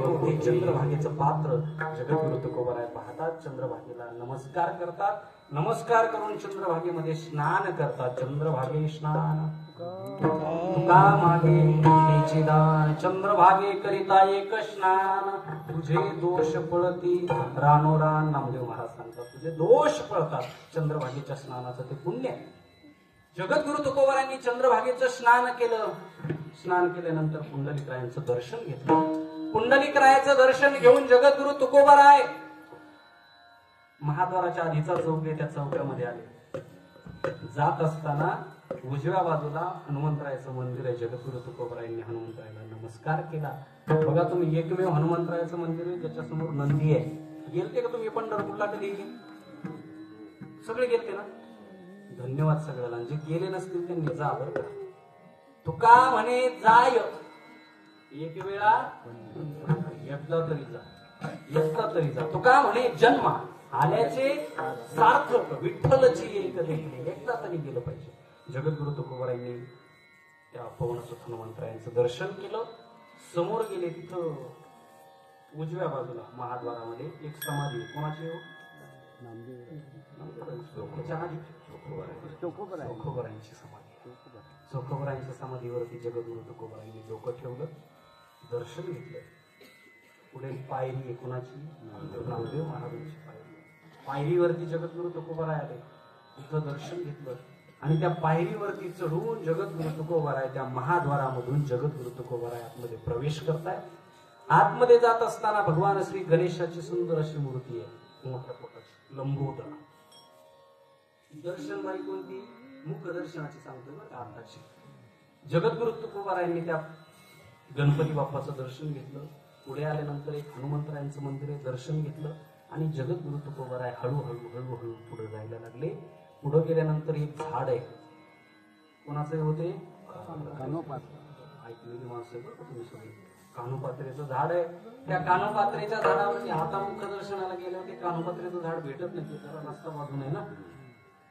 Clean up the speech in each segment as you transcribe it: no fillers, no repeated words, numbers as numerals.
हे चंद्रभागेचं पात्र जगद्गुरु तुकोबाराय पाहतात, चंद्रभागेला नमस्कार करतात. नमस्कार करून चंद्रभागेमध्ये स्नान करतात. चंद्रभागे स्नान तुका मागे मुक्तीचे दान, चंद्रभागे करिता एक स्नान, तुझे दोष पळती रानोरान. नामदेव महाराज सांगतात तुझे दोष पळतात. चंद्रभागेच्या स्नानाचं ते पुण्य आहे. जगद्गुरु तुकोबारायांनी चंद्रभागेचं स्नान केलं. स्नान केल्यानंतर पुंडलिकरायांचं दर्शन घेतलं. पुंडलिकरायाचं दर्शन घेऊन जगद्गुरु तुकोबाराय महाद्वाराच्या आधीचा चौक आहे, त्या चौकामध्ये आले. जात असताना उजव्या बाजूला हनुमंतरायाचं मंदिर आहे. जगद्गुरु तुकोबारायांनी हनुमंतरायाला नमस्कार केला. बघा तुम्ही, एकमेव हनुमंतरायाचं मंदिर आहे ज्याच्यासमोर नंदी आहे. गेलते का तुम्ही पंढरपूरला कधी? सगळे गेलते ना? धन्यवाद सगळ्याला. जे गेले नसतील त्यांनी जा बरं का. तुका म्हणे जाय एक वेळा, एकदा तरी जा, एकदा तरी जा. तुका म्हणे जन्म आल्याचे सार्थक, विठ्ठलची एक देखणे, एकदा तरी गेलं पाहिजे. जगद्गुरु तुकोबारायांनी त्या पवनसुत हनुमंतरायांचं दर्शन केलं. समोर गेले, तिथं उजव्या बाजूला महाद्वारामध्ये एक समाधी. कोणाची हो? चोखोबारायांची समाधी. चोखोबारायांच्या समाधीवरती जगद्गुरु तुकोबारायांनी डोकं ठेवलं, दर्शन घेतलं. पुढे पायरी आहे. कोणाची? नामदेव महाराजांची पायरी. पायरीवरती जगद्गुरु तुकोबाराय आले, तिथं दर्शन घेतलं. आणि त्या पायरीवरती चढून जगद्गुरु तुकोबाराय त्या महाद्वारामधून जगद्गुरु तुकोबाराय आतमध्ये प्रवेश करताय. आतमध्ये जात असताना भगवान श्री गणेशाची सुंदर अशी मूर्ती आहे, मोठ्या पोटाची, लंबोदर. दर्शन बाई कोणती? मुख दर्शनाची सांगतो ना आताची. जगद्गुरु तुकोबारायांनी त्या गणपती बाप्पाचं दर्शन घेतलं. पुढे आल्यानंतर एक हनुमंतरायांचं मंदिर आहे, दर्शन घेतलं. आणि जगद्गुरु तुकोबाराय हळूहळू हळूहळू पुढे जायला लागले. पुढे गेल्यानंतर एक झाड आहे. कोणाचे होते? ऐकलेली माणसं बरं का तुम्ही सगळे. कानोपात्रेचं झाड आहे. त्या कानोपात्रेच्या झाडावरती आता मुख दर्शनाला गेल्यावर ते कानोपात्रेचं झाड भेटत नाही, जरा रस्ता बाजून आहे ना.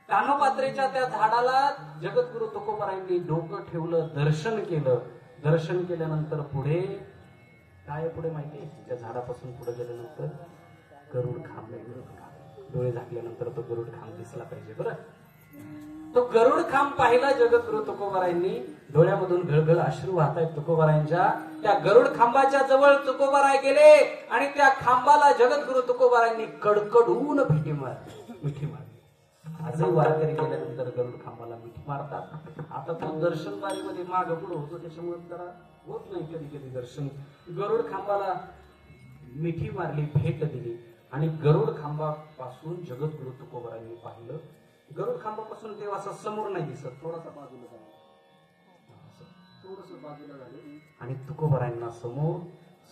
कानोपात्रेच्या त्या झाडाला जगद्गुरु तुकोबारायांनी डोकं ठेवलं, दर्शन केलं. दर्शन केल्यानंतर पुढे काय? पुढे माहिती? त्या झाडापासून पुढे गेल्यानंतर गरुड खांब आहे. डोळे झाकल्यानंतर तो गरुड खांब दिसला पाहिजे बरं. तो गरुड खांब पाहिला जगद्गुरु तुकोबारायांनी. डोळ्यामधून घळघळ अश्रू वाहत आहेत तुकोबारायांच्या. त्या गरुड खांबाच्या जवळ तुकोबाराय गेले आणि त्या खांबाला जगद्गुरु तुकोबारायांनी कडकडून मिठी मारली. आजही वारकरी गेल्यानंतर गरुड खांबाला मिठी मारतात. आता तो दर्शन बारीमध्ये माग पुढे होतो, त्याच्यामुळे जरा होत नाही कधी कधी दर्शन. गरुड खांबाला मिठी मारली, भेट दिली. आणि गरुड खांबापासून जगद्गुरु तुकोबारायांनी पाहिलं. गरुड खांबापासून तेव्हा असं समोर नाही दिसत, थोडासा बाजूला झाला, थोडस बाजूला झाले. आणि तुकोबारायांना समोर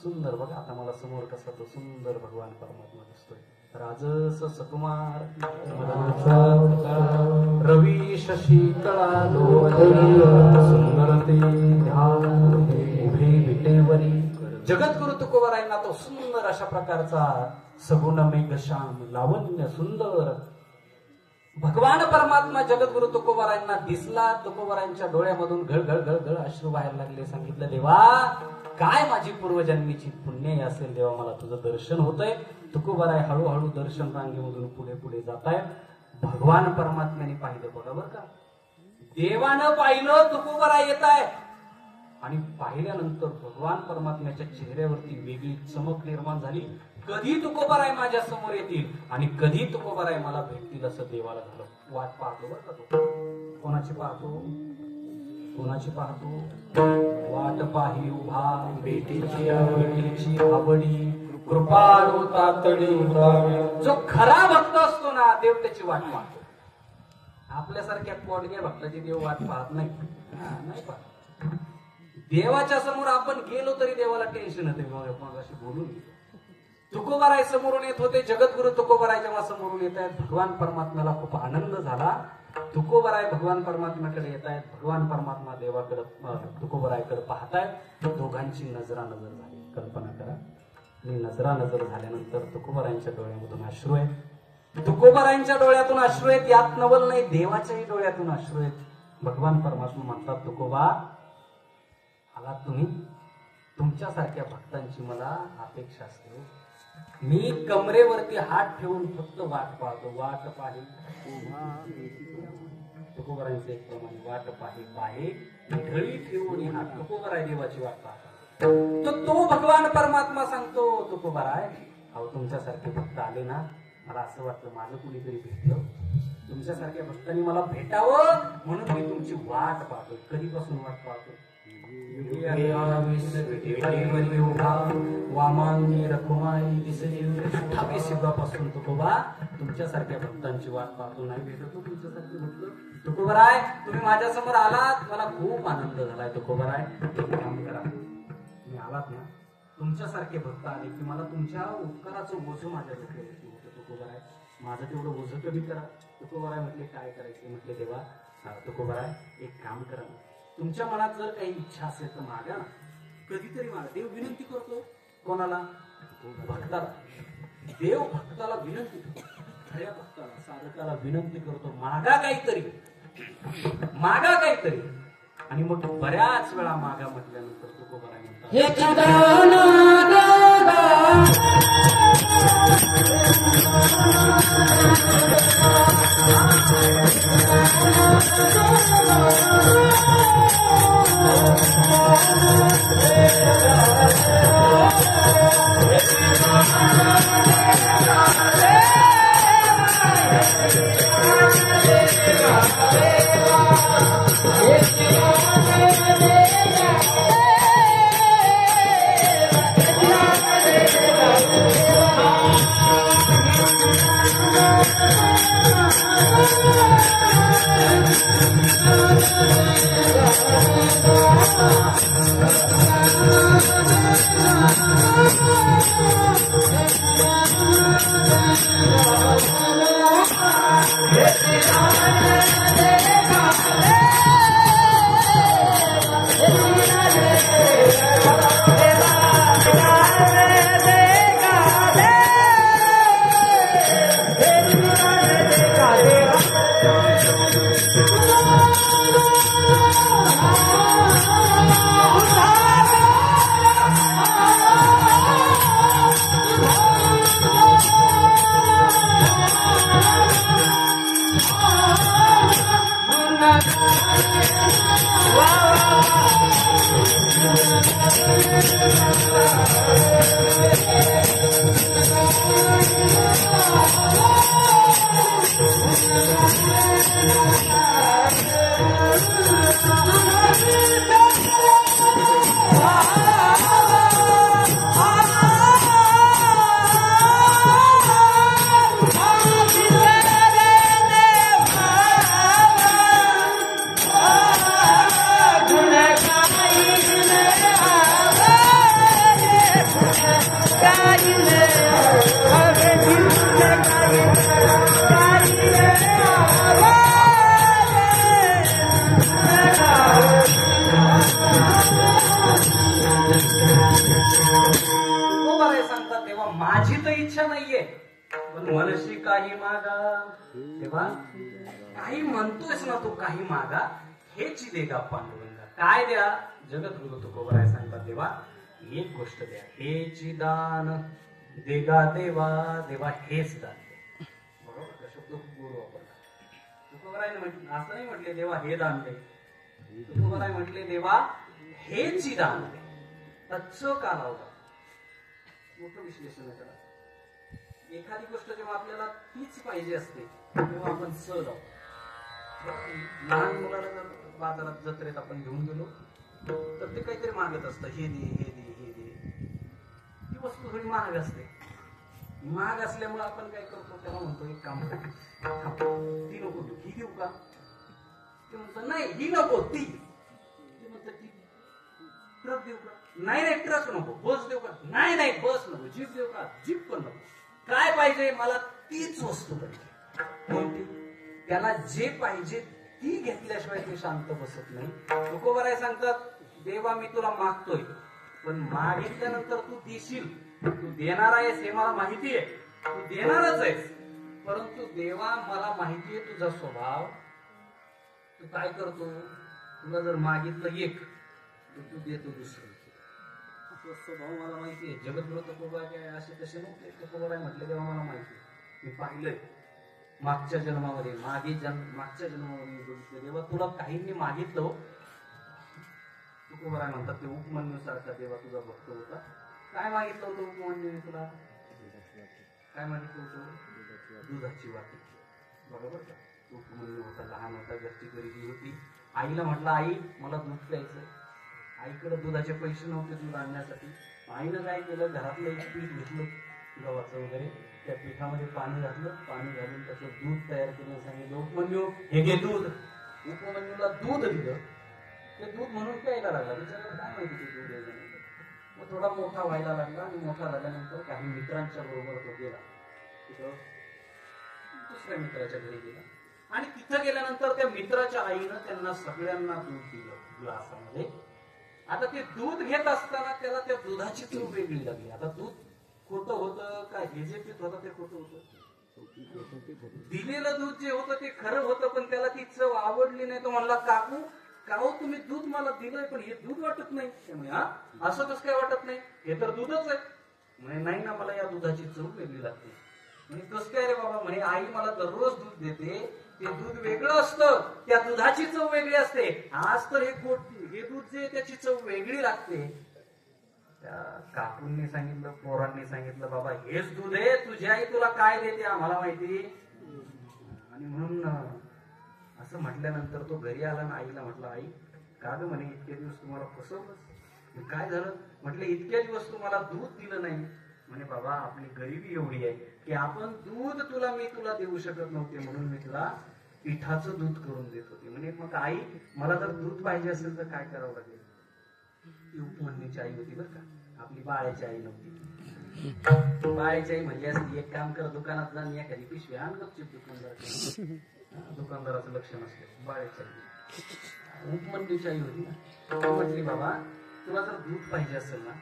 सुंदर, बघा आता मला समोर कसा तो सुंदर भगवान परमात्मा दिसतोय. राजस सकुमार रवी शशी कळा सुंदर ते ध्यान उभे विटेवरी. जगद्गुरु तुकोबारायांना तो सुंदर अशा प्रकारचा सगुण मेघश्याम लावण्य सुंदर भगवान परमात्मा जगद्गुरु तुकोबारायांना दिसला. तुकोबारायांच्या डोळ्यामधून घळघळ घळघळ अश्रू बाहेर लागले. सांगितलं, देवा काय माझी पूर्वजन्मीची पुण्य असेल देवा, मला तुझं दर्शन होतंय. तुकोबाराय हळूहळू दर्शन रांगेमधून पुढे पुढे जात आहेत. भगवान परमात्म्याने पाहिलं. बघा बरं का, देवानं पाहिलं, तुकोबाराय येत आहे. आणि पाहिल्यानंतर भगवान परमात्म्याच्या चेहऱ्यावरती वेगळी चमक निर्माण झाली. कधी तुकोबाराय माझ्या समोर येतील आणि कधी तुकोबाराय मला भेटतील असं देवाला झालं. वाट पाहतो बरं का तो. कोणाची पाहतो? कोणाची पाहतो? वाट पाही उभा बेटीची आवडी कृपाळू तातडी. जो खरा भक्त असतो ना, देव त्याची वाट पाहतो. आपल्यासारख्या पोटग्या भक्ताची देव वाट पाहत नाही, नाही पाहत. देवाच्या समोर आपण गेलो तरी देवाला टेन्शन येते. अशी बोलून तुकोबाराय समोरून येत होते. जगद्गुरु तुकोबाराय जेव्हा समोरून येत आहेत, भगवान परमात्म्याला खूप आनंद झाला. तुकोबाराय भगवान परमात्म्याकडे येत आहेत. भगवान परमात्मा देवाकडे तुकोबारायकडे पाहतायत. दोघांची नजरानजर झाली. कल्पना करा. आणि नजरानजर झाल्यानंतर तुकोबारायांच्या डोळ्यामधून अश्रू आहेत. तुकोबारायांच्या डोळ्यातून अश्रू आहेत. यात नवल नाही, देवाच्याही डोळ्यातून अश्रू आहेत. भगवान परमात्मा म्हणतात, तुकोबा आलात तुम्ही? तुमच्यासारख्या भक्तांची मला अपेक्षा असते. मी कमरेवरती हात ठेवून फक्त वाट पाहतो. वाट पाहे तुकोबरांचे एक प्रमाणे वाट पाहे ढळी ठेवून हात. तुकोबराय देवाची वाट पाहतो. तो भगवान परमात्मा सांगतो तुकोबराय, अहो तुमच्यासारखे भक्त आले ना, मला असं वाटलं माझं कुणीतरी भेटलं. तुमच्यासारख्या भक्तांनी मला भेटावं म्हणून मी तुमची वाट पाहतो. कधीपासून वाट पाहतो? वामांगी रखुमाई दिसली 28 युगापासून तुकोबा तुमच्यासारख्या भक्तांची वाट पाहतो. नाही भेटतो तुमच्यासारखे म्हटलं. तुकोबराय तुम्ही माझ्या समोर आलात, मला खूप आनंद झालाय. तुकोबराय एक काम करा, तुम्ही आलात ना, तुमच्यासारखे भक्त आले की मला तुमच्या उपकाराचं ओझं माझ्या डोक्यावरती होतं. तुकोबराय माझं तेवढं ओझं कमी करा. तुकोबराय म्हटले काय करायचे? म्हटले देवा तुकोबराय एक काम करा, तुमच्या मनात जर काही इच्छा असेल तर मागा ना, कधीतरी मागा. देव विनंती करतो कोणाला? भक्ताला. देव भक्ताला विनंती करतो, खऱ्या भक्ताला साधकाला विनंती करतो, मागा काहीतरी, मागा काहीतरी. आणि मग बऱ्याच वेळा मागा म्हटल्यानंतर तुकोबराय म्हणतात सांगतात तेव्हा माझी तर इच्छा नाहीये, पण मनशी काही मागा. तेव्हा काही म्हणतोयस ना तू, काही मागा, हेच देगा पांडुरंगा. काय द्या? जगद्गुरु तुकोबराय सांगतात तेव्हा एक गोष्ट द्या, हेची दान देगा देवा. देवा हेच दान दे. बरोबर शब्द गुरु वापरला. तुकोबरायने असं नाही म्हटले देवा हे दान दे. तुकोबराय म्हटले देवा हेची दान दे. तत्सव का लावला? मोठं विश्लेषण करा. एखादी गोष्ट जेव्हा आपल्याला तीच पाहिजे असते तेव्हा आपण स लावतो. लहान मुलाला जर बाजारात जत्रेत आपण घेऊन गेलो तर ते काहीतरी मागत असतं, हे दे हे दे हे दे. ती वस्तू थोडी महाग असते. महाग असल्यामुळे आपण काय करतो, त्याला म्हणतो एक काम कर, ती नको तू, ही देऊ का? ते म्हणतो नाही ही नको ती. ते म्हणतात ती ट्रक देऊ का? नाही नाही ट्रक नको. बस देऊ का? नाही नाही बस नको. जीप देऊ का? जीप पण नको. काय पाहिजे? मला तीच वस्तू पाहिजे. कोणती? त्याला जे पाहिजे ती घेतल्याशिवाय ते शांत बसत नाही. तुकोबराय सांगतात देवा मी तुला मागतोय, पण मागितल्यानंतर तू देशील, तू देणार आहेस हे मला माहिती आहे, तू देणारच आहेस. परंतु देवा मला माहिती आहे तुझा स्वभाव. तू काय करतो? तुला जर मागितलं एक तर तू देतो दुसरं. स्वभाव मला माहिती आहे. जगद्गुरु तुकोबा काय असे तसे नव्हते. तुकोबा म्हटले तेव्हा मला माहिती आहे. मी पाहिलंय मागच्या जन्मामध्ये, मागच्या जन्मामध्ये बघितलं. तेव्हा तुला काहींनी मागितलं. तुकोबा म्हणतात ते उपमन्यू सारखा देवा तुझा भक्त होता. काय मागितलं होतं उपमन्यूने तुला? काय मागितलं होतं? दुधाची वाटी. बरोबर का? उपमन्यू होता, लहान होता, घरची गरिबी होती. आईला म्हटलं आई मला दूध प्यायचं. आईकडे दुधाचे पैसे नव्हते दूध आणण्यासाठी. आईनं काय केलं, घरातलं एक पीठ घेतलं गव्हाचं वगैरे, त्या पिठामध्ये पाणी घातलं. पाणी घालून त्याचं दूध तयार करून सांगितलं उपमन्यू हे घे दूध. उपमन्यूला दूध दिलं. ते दूध म्हणून प्यायला लागला. त्याच्याकडे काय माहिती ते दूध यायचं. मग थोडा मोठा व्हायला लागला आणि मोठा झाल्यानंतर काही मित्रांच्या बरोबर तो गेला. तिथं दुसऱ्या मित्राच्या घरी गेला आणि तिथं गेल्यानंतर त्या मित्राच्या आईनं त्यांना सगळ्यांना दूध दिलं ग्लासामध्ये. आता ते दूध घेत असताना त्याला त्या दुधाची चव वेगळी लागली. आता दूध खोटं होतं काय, हे जे पीत होतं ते खोटं होतं. दिलेलं दूध जे होतं ते खरं होतं, पण त्याला ती चव आवडली नाही. तो म्हणला काकू काहो तुम्ही दूध मला दिलंय पण हे दूध वाटत नाही. त्यामुळे हा असं कसं काय वाटत नाही, हे तर दूधच आहे. म्हणे नाही ना मला या दुधाची चव वेगळी लागते. म्हणजे कसं काय रे बाबा? म्हणे आई मला दररोज दूध देते, ते दूध वेगळं असतं, त्या दुधाची चव वेगळी असते. आज तर हे दूध जे त्याची चव वेगळी लागते. त्या काकूंनी सांगितलं, पोरांनी सांगितलं बाबा हेच दूध आहे, तुझी आई तुला काय देते आम्हाला माहिती. आणि म्हणून असं म्हटल्यानंतर तो घरी आला आणि आईला म्हटलं आई का ग म्हणे इतके दिवस तुम्हाला फसवलं, काय झालं? म्हटलं इतके दिवस तुम्हाला दूध दिलं नाही. म्हणे बाबा आपली गरिबी एवढी आहे की आपण दूध मी तुला देऊ शकत नव्हते, म्हणून मी तुला पिठाचं दूध करून देत होते. म्हणे मग आई मला जर दूध पाहिजे असेल तर काय करावं लागेल? ती उपमन्यूची आई होती बरं का, आपली बाळाची आई नव्हती. बाळाची आई म्हणजे असती एक काम कर दुकानात जाऊन एखादी पिशवी आण गपचूप दुकानदाराचं लक्ष नसतं. बाळाची आई उपमन्यूची आई होती ना. म्हटली बाबा तुला जर दूध पाहिजे असेल ना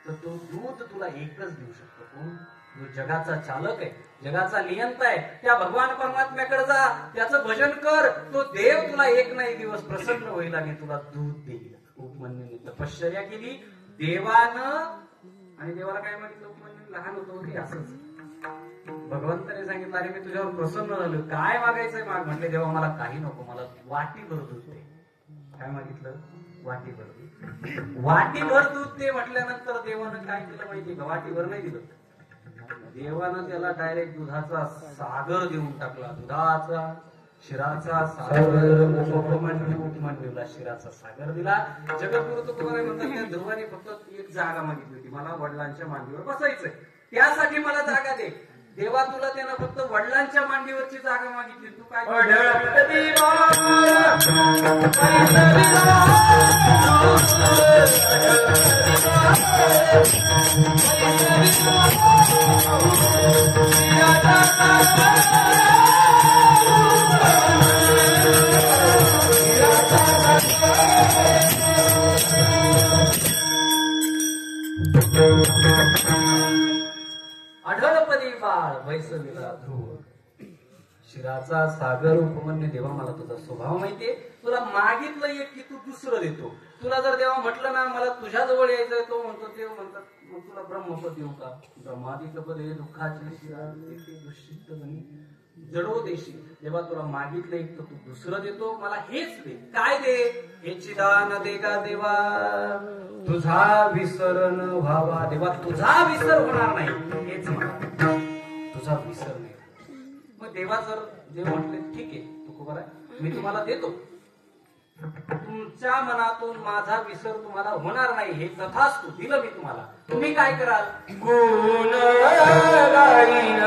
तर तो दूध तुला एकच देऊ शकतो. कोण? जो जगाचा चालक आहे, जगाचा नियंता आहे, त्या भगवान परमात्म्याकडे जा, त्याचं भजन कर. तो देव तुला एक नाही दिवस प्रसन्न होईल आणि तुला दूध देईल. उपमन्यूने तपश्चर्या केली देवानं. आणि देवाला काय मागितलं? उपमन्यू लहान होतो असंच भगवंताने सांगितलं अरे मी तुझ्यावर प्रसन्न झालो, काय मागायचंय माग. म्हटले देवा मला काही नको, मला वाटीभर दूध दे. काय मागितलं? वाटीभर दूध. वाटीभर दूध दे म्हटल्यानंतर देवानं काय केलं माहिती का? वाटीभर नाही दिलं. देवानं त्याला डायरेक्ट दुधाचा सागर देऊन टाकला. दुधाचा शिराचा सागर. उपमन्यूला शिराचा सागर दिला. जगद्गुरु तुकोबा म्हणतात त्या ध्रुवाने फक्त एक जागा मागितली होती, मला वडिलांच्या मांडीवर बसायचंय, त्यासाठी मला जागा दे. देवा तुला त्यानं फक्त वडिलांच्या मांडीवरची जागा मागितली. तू काय आढळपदी बाळ वैसविला ध्रुव. शिराचा सागर उपमन्यू देवा मला तुझा स्वभाव माहितीये. तुला मागितलं एक की तू दुसरं देतो. तुला जर देवा म्हटलं ना मला तुझ्या जवळ यायचंय, तो म्हणतो देव म्हणतात मग तुला ब्रह्मपद देऊ का? ब्रह्मादिक पदे दुःखाची शिरा दुष्ट जडो देशी. देवा तुला मागितलं एक तर तू दुसरं देतो, मला हेच दे. काय दे? हे चिदान दे का देवा, तुझा विसरण व्हावा. देवा तुझा विसर होणार नाही हेच म्हणा, तुझा विसर नाही. मग देवा जर देव म्हटले ठीक आहे तुकोबा मी तुम्हाला देतो, तुमच्या मनातून माझा विसर तुम्हाला होणार नाही हे तथास्तु दिलं मी तुम्हाला. तुम्ही काय कराल? गुण गाईन